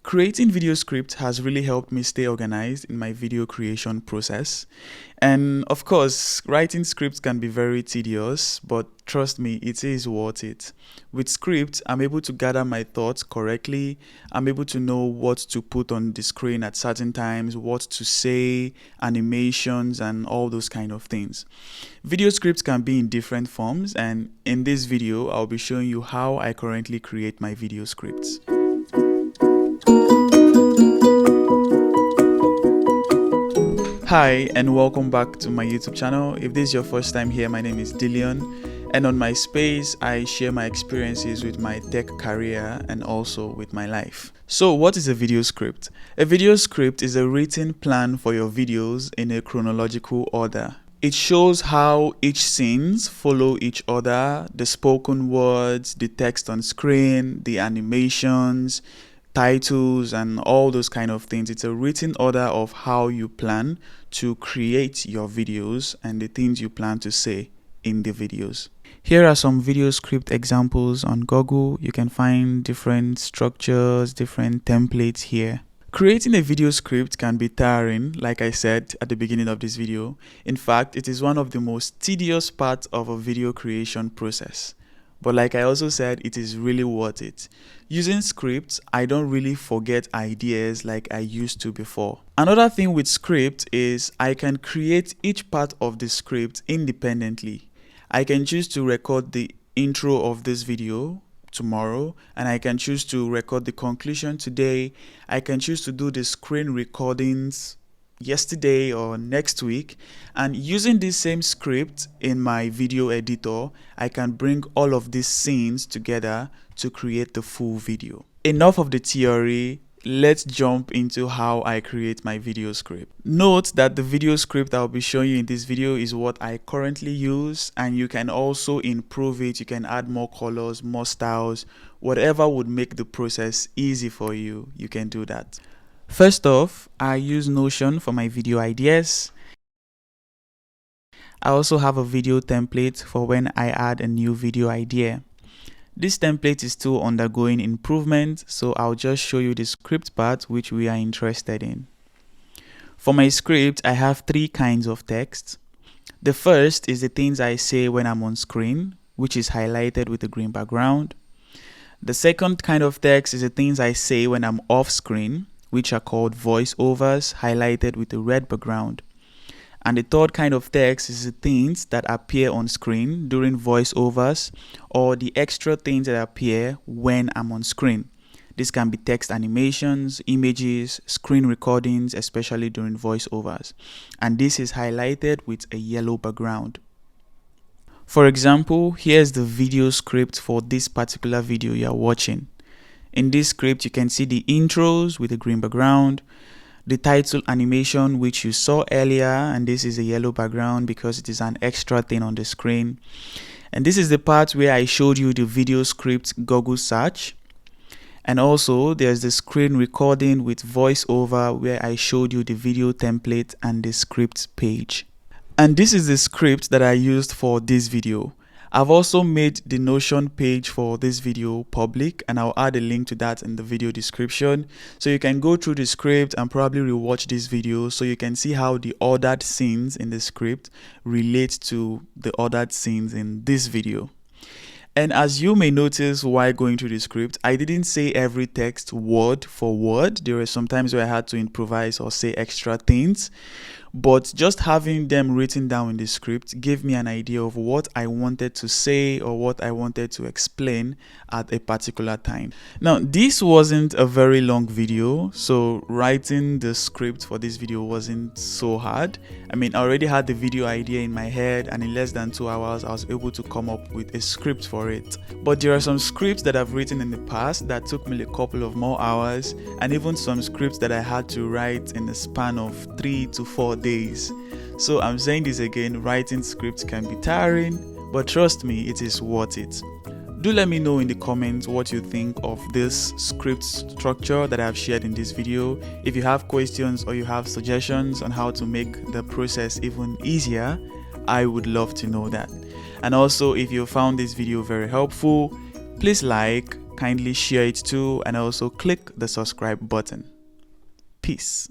Creating video scripts has really helped me stay organized in my video creation process. And of course, writing scripts can be very tedious, but trust me, it is worth it. With scripts, I'm able to gather my thoughts correctly. I'm able to know what to put on the screen at certain times, what to say, animations, and all those kind of things. Video scripts can be in different forms, and in this video, I'll be showing you how I currently create my video scripts. Hi and welcome back to my YouTube channel. If this is your first time here, my name is Dillion, and on my space I share my experiences with my tech career and also with my life. So what is a video script? A video script is a written plan for your videos in a chronological order. It shows how each scenes follow each other, the spoken words, the text on screen, the animations, titles, and all those kind of things. It's a written order of how you plan to create your videos and the things you plan to say in the videos. Here are some video script examples on Google. You can find different structures, different templates here. Creating a video script can be tiring, like I said at the beginning of this video. In fact, it is one of the most tedious parts of a video creation process. But like I also said, it is really worth it. Using scripts, I don't really forget ideas like I used to before. Another thing with script is I can create each part of the script independently. I can choose to record the intro of this video tomorrow, and I can choose to record the conclusion today. I can choose to do the screen recordings yesterday or next week, and using this same script in my video editor, I can bring all of these scenes together to create the full video. Enough of the theory, let's jump into how I create my video script. Note that the video script I'll be showing you in this video is what I currently use, and you can also improve it. You can add more colors, more styles, whatever would make the process easy for you, you can do that. First off, I use Notion for my video ideas. I also have a video template for when I add a new video idea. This template is still undergoing improvement, so I'll just show you the script part which we are interested in. For my script, I have three kinds of text. The first is the things I say when I'm on screen, which is highlighted with a green background. The second kind of text is the things I say when I'm off screen, which are called voiceovers, highlighted with a red background. And the third kind of text is the things that appear on screen during voiceovers, or the extra things that appear when I'm on screen. This can be text animations, images, screen recordings, especially during voiceovers. And this is highlighted with a yellow background. For example, here's the video script for this particular video you're watching. In this script, you can see the intros with a green background, the title animation which you saw earlier, and this is a yellow background because it is an extra thing on the screen. And this is the part where I showed you the video script Google search. And also there's the screen recording with voiceover where I showed you the video template and the script page. And this is the script that I used for this video. I've also made the Notion page for this video public, and I'll add a link to that in the video description, so you can go through the script and probably rewatch this video so you can see how the ordered scenes in the script relate to the ordered scenes in this video. And as you may notice while going through the script, I didn't say every text word for word. There were some times where I had to improvise or say extra things. But just having them written down in the script gave me an idea of what I wanted to say or what I wanted to explain at a particular time. Now, this wasn't a very long video, so writing the script for this video wasn't so hard. I mean, I already had the video idea in my head, and in less than 2 hours, I was able to come up with a script for it. But there are some scripts that I've written in the past that took me a couple of more hours, and even some scripts that I had to write in the span of 3 to 4 days. So I'm saying this again, writing scripts can be tiring, but trust me, it is worth it. Do let me know in the comments what you think of this script structure that I've shared in this video. If you have questions or you have suggestions on how to make the process even easier, I would love to know that. And also, if you found this video very helpful, please like, kindly share it too, and also click the subscribe button. Peace.